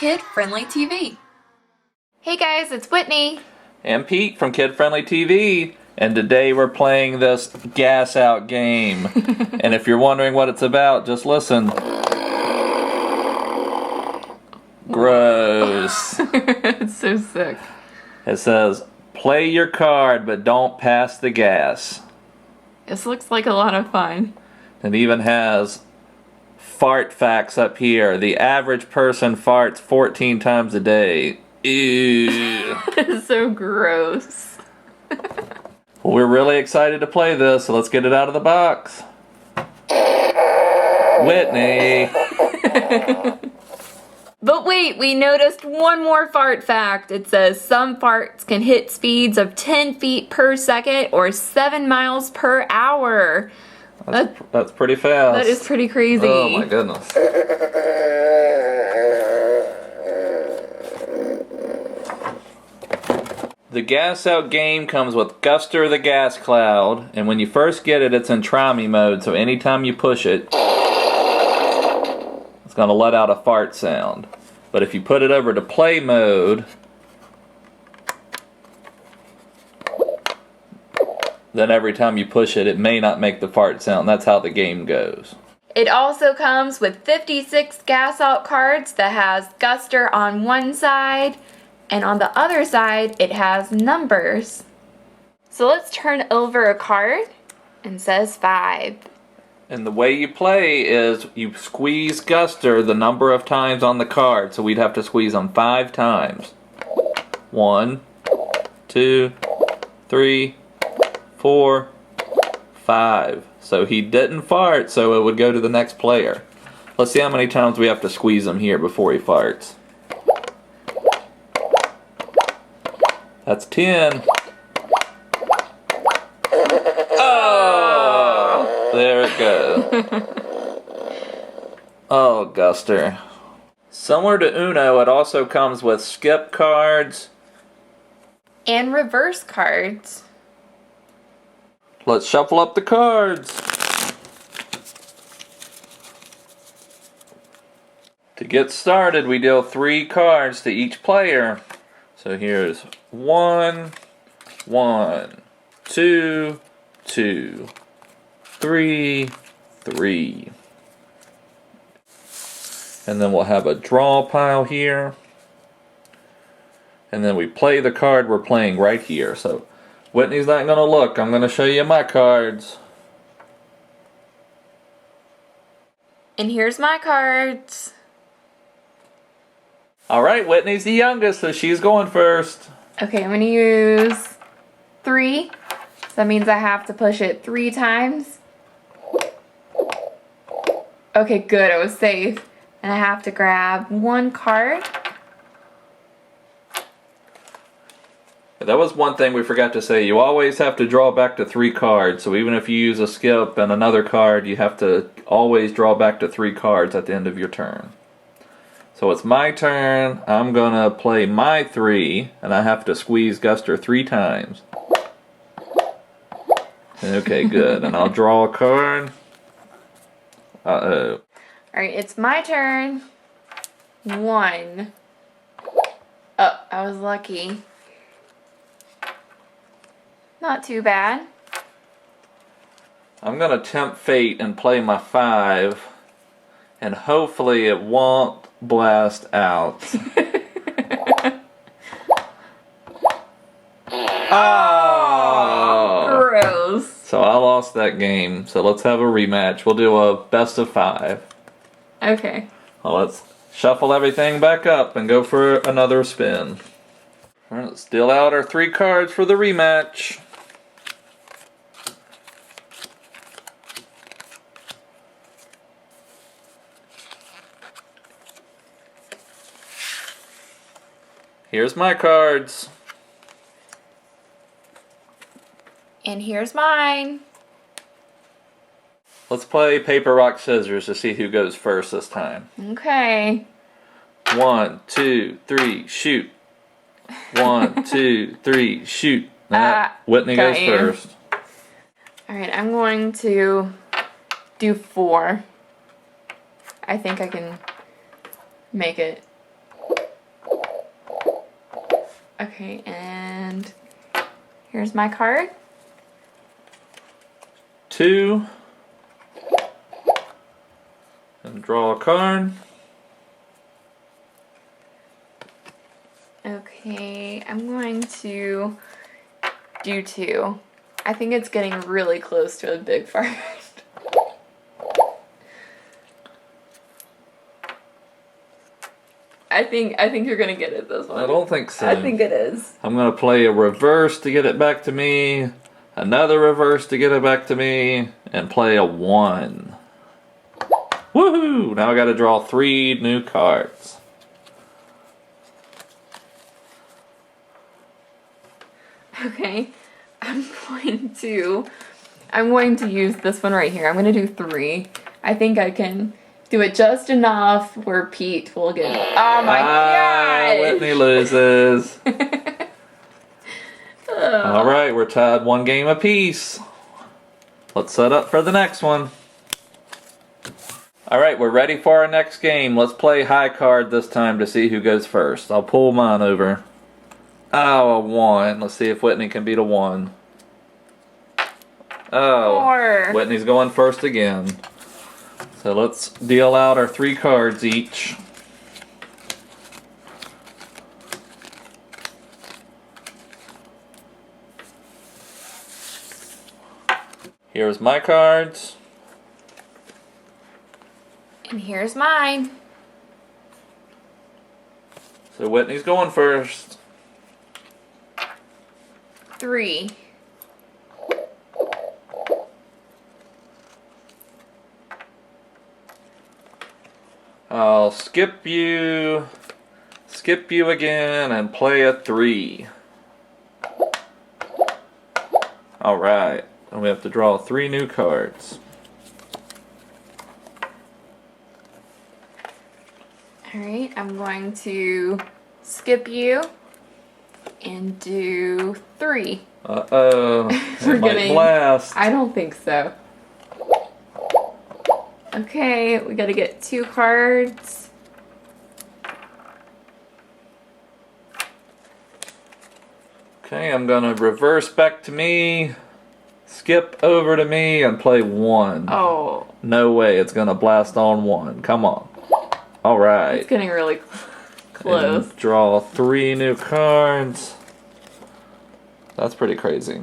kid-friendly TV. Hey guys, it's Whitney and Pete from Kid Friendly TV, and today we're playing this Gas Out Game. And if you're wondering what it's about, just listen. Gross. It's so sick. It says, play your card, but don't pass the gas. This looks like a lot of fun. It even has fart facts up here. The average person farts 14 times a day. Ew. It's so gross. Well, we're really excited to play this, so let's get it out of the box. Whitney. But wait, we noticed one more fart fact. It says some farts can hit speeds of 10 feet per second or 7 miles per hour. That's pretty fast. That is pretty crazy. Oh my goodness. The Gas Out Game comes with Guster the Gas Cloud, and when you first get it, it's in try me mode, so anytime you push it, it's going to let out a fart sound. But if you put it over to play mode, then every time you push it, it may not make the fart sound. That's how the game goes. It also comes with 56 gas out cards that has Guster on one side, and on the other side, it has numbers. So let's turn over a card and says 5. And the way you play is you squeeze Guster the number of times on the card. So we'd have to squeeze them 5 times. 1, 2, 3, 4, 5. So he didn't fart, so it would go to the next player. Let's see how many times we have to squeeze him here before he farts. That's 10. Oh! There it goes. Oh, Guster. Similar to Uno, it also comes with skip cards. And reverse cards. Let's shuffle up the cards. To get started, we deal 3 cards to each player. So here's 1, 1, 2, 2, 3, 3. And then we'll have a draw pile here. And then we play the card we're playing right here. So Whitney's not going to look. I'm going to show you my cards. And here's my cards. Alright, Whitney's the youngest, so she's going first. Okay, I'm going to use 3. So that means I have to push it 3 times. Okay, good, I was safe. And I have to grab 1 card. That was one thing we forgot to say. You always have to draw back to 3 cards. So even if you use a skip and another card, you have to always draw back to 3 cards at the end of your turn. So it's my turn. I'm going to play my 3, and I have to squeeze Guster 3 times. Okay, good. And I'll draw a card. Uh-oh. Alright, it's my turn. 1. Oh, I was lucky. Not too bad. I'm going to tempt fate and play my 5, and hopefully it won't blast out. Oh! Gross. So I lost that game, so let's have a rematch. We'll do a best of 5. Okay. Well, let's shuffle everything back up and go for another spin. Alright, let's deal out our 3 cards for the rematch. Here's my cards. And here's mine. Let's play paper, rock, scissors to see who goes first this time. Okay. 1, 2, 3, shoot. 1, 2, 3, shoot. Whitney goes first. Alright, I'm going to do 4. I think I can make it. Okay, and here's my card. 2. And draw a card. Okay, I'm going to do 2. I think it's getting really close to a big fart. I think you're gonna get it this one. I don't think so. I think it is. I'm gonna play a reverse to get it back to me, another reverse to get it back to me, and play a 1. Woohoo! Now I gotta draw 3 new cards. Okay, I'm going to use this one right here. I'm gonna do 3. I think I can do it just enough where Pete will get it. Oh my god! Whitney loses. Alright, we're tied 1 game apiece. Let's set up for the next one. Alright, we're ready for our next game. Let's play high card this time to see who goes first. I'll pull mine over. Oh, a 1. Let's see if Whitney can beat a 1. Oh, 4. Whitney's going first again. So let's deal out our 3 cards each. Here's my cards. And here's mine. So Whitney's going first. 3. I'll skip you again, and play a 3. Alright, and we have to draw 3 new cards. Alright, I'm going to skip you and do 3. Uh-oh, it might blast. I don't think so. Okay, we gotta get 2 cards. Okay, I'm gonna reverse back to me, skip over to me, and play 1. Oh. No way, it's gonna blast on 1. Come on. Alright. It's getting really close. And draw 3 new cards. That's pretty crazy.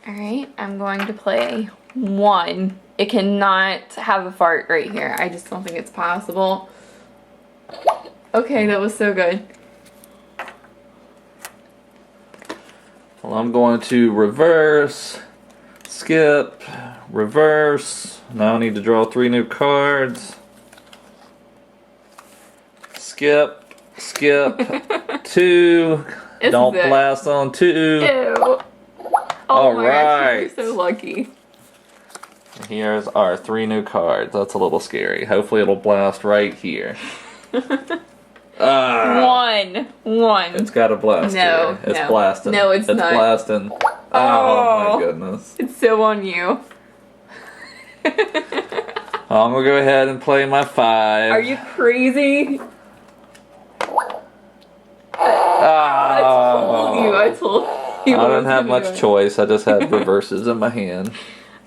Alright, I'm going to play 1. It cannot have a fart right here. I just don't think it's possible. Okay, that was so good. Well, I'm going to reverse, skip, reverse. Now I need to draw 3 new cards. Skip, 2. Don't blast on 2. Ew. Oh my gosh, you're so lucky. Here's our 3 new cards. That's a little scary. Hopefully it'll blast right here. 1. It's got to blast here. It's blasting. No, it's not. It's blasting. Oh my goodness. It's so on you. I'm going to go ahead and play my 5. Are you crazy? I told you. I didn't have much choice. I just had reverses in my hand.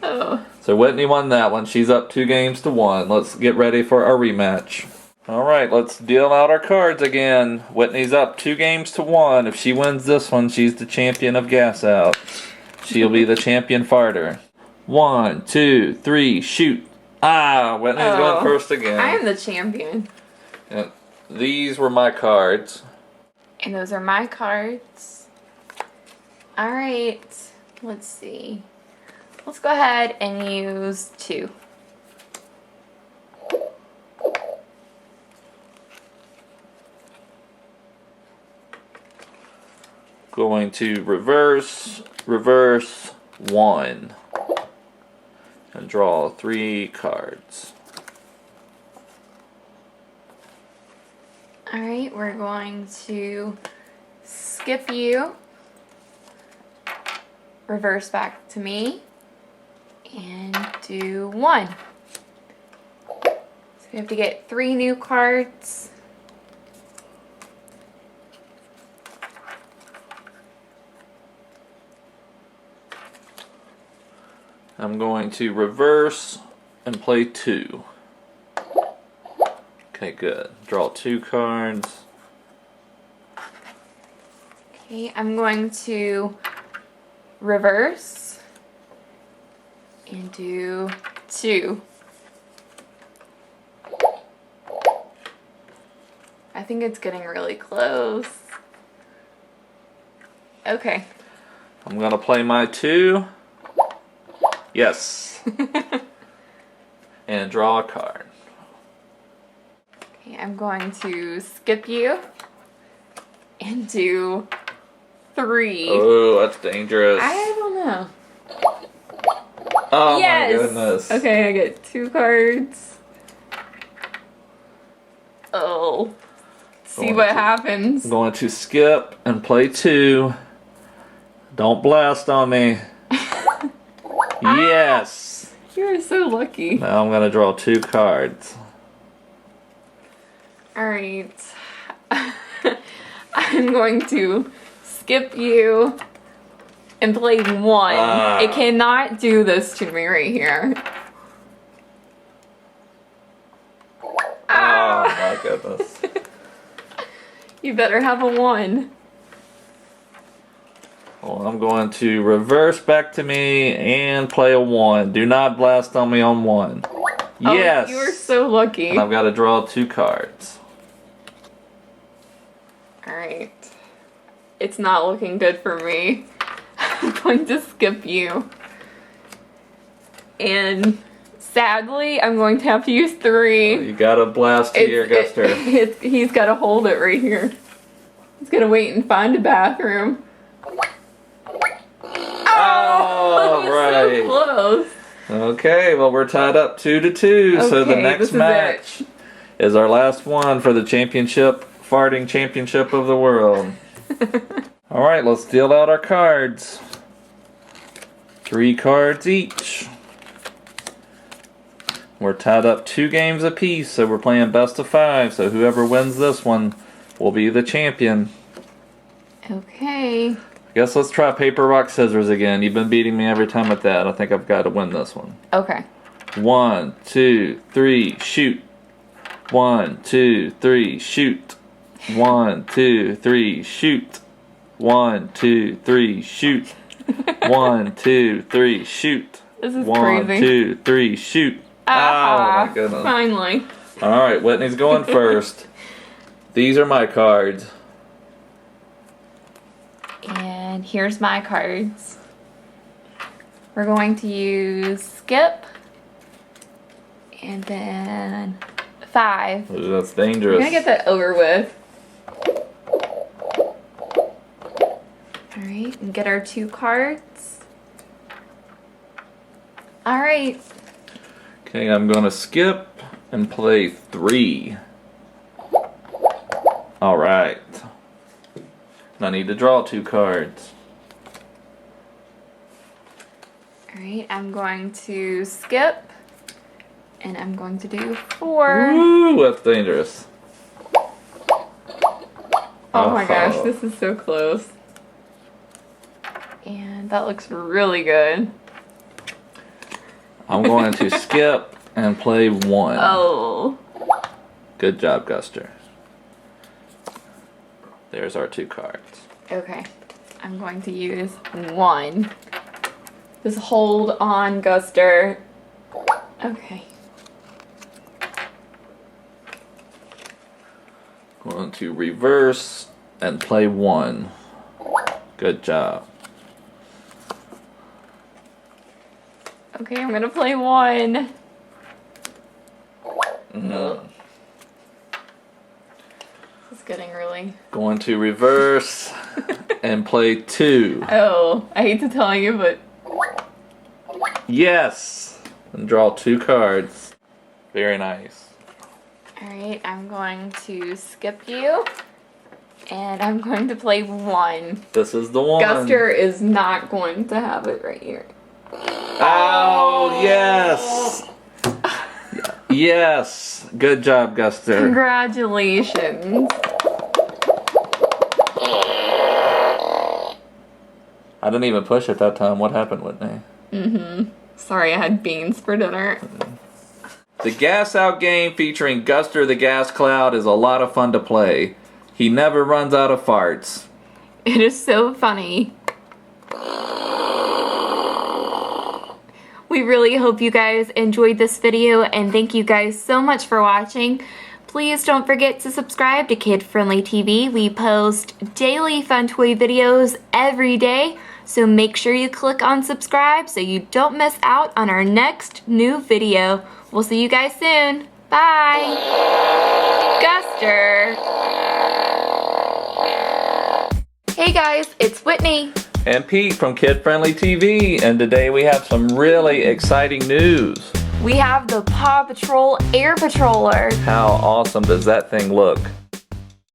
Oh. So Whitney won that one. She's up 2 games to 1. Let's get ready for our rematch. Alright, let's deal out our cards again. Whitney's up 2 games to 1. If she wins this one, she's the champion of Gas Out. She'll be the champion farter. 1, 2, 3, shoot. Whitney's going first again. I am the champion. And these were my cards. And those are my cards. Alright, let's see. Let's go ahead and use 2. Going to reverse, 1. And draw 3 cards. Alright, we're going to skip you, reverse back to me, and do 1. So we have to get 3 new cards. I'm going to reverse and play 2. Okay, good. Draw 2 cards. Okay, I'm going to reverse and do 2. I think it's getting really close. Okay. I'm going to play my 2. Yes. And draw a card. Okay, I'm going to skip you and do 3. Oh, that's dangerous. I don't know. Oh Yes! my goodness. Okay, I get 2 cards. Oh. See what happens. I'm going to skip and play 2. Don't blast on me. Yes. You're so lucky. Now I'm going to draw 2 cards. Alright. I'm going to skip you and play 1. It cannot do this to me right here. Oh my goodness. You better have a 1. Well, I'm going to reverse back to me and play a 1. Do not blast on me on 1. Yes! Oh, you are so lucky. And I've got to draw 2 cards. Alright. It's not looking good for me. I'm going to skip you. And sadly, I'm going to have to use 3. You got to blast here, Guster. He's got to hold it right here. He's going to wait and find a bathroom. Oh, right. So close. Okay, well we're tied up 2-2. So the Okay, next this is match is our last one for the championship, farting championship of the world. All right, let's deal out our cards. 3 cards each. We're tied up 2 games apiece, so we're playing best of 5. So whoever wins this one will be the champion. Okay. I guess let's try paper, rock, scissors again. You've been beating me every time at that. I think I've got to win this one. Okay. 1, 2, 3, shoot. 1, 2, 3, shoot. 1, 2, 3, shoot. 1, 2, 3, shoot. 1, 2, 3, shoot. This is 1, crazy. 2, 3, shoot. Ah, Oh my goodness. Finally. Alright, Whitney's going first. These are my cards. And here's my cards. We're going to use skip. And then 5. Ooh, that's dangerous. We're gonna get that over with. Alright, and get our 2 cards. Alright. Okay, I'm going to skip and play 3. Alright. And I need to draw 2 cards. Alright, I'm going to skip. And I'm going to do 4. Ooh, that's dangerous. Oh my gosh, this is so close. And that looks really good. I'm going to skip and play 1. Oh. Good job, Guster. There's our 2 cards. Okay. I'm going to use 1. Just hold on, Guster. Okay. Going to reverse and play 1. Good job. Okay, I'm gonna play 1. Mm. This is getting really... Going to reverse and play 2. Oh, I hate to tell you, but... Yes! And draw 2 cards. Very nice. Alright, I'm going to skip you. And I'm going to play 1. This is the one. Guster is not going to have it right here. Oh, yes! Yes! Good job, Guster. Congratulations. I didn't even push it that time. What happened, Whitney? Sorry, I had beans for dinner. The Gas Out game featuring Guster the Gas Cloud is a lot of fun to play. He never runs out of farts. It is so funny. We really hope you guys enjoyed this video, and thank you guys so much for watching. Please don't forget to subscribe to Kid Friendly TV. We post daily fun toy videos every day, so make sure you click on subscribe so you don't miss out on our next new video. We'll see you guys soon. Bye. Guster. Hey guys, it's Whitney And Pete from Kid Friendly TV, and today we have some really exciting news. We have the Paw Patrol Air Patroller. How awesome does that thing look?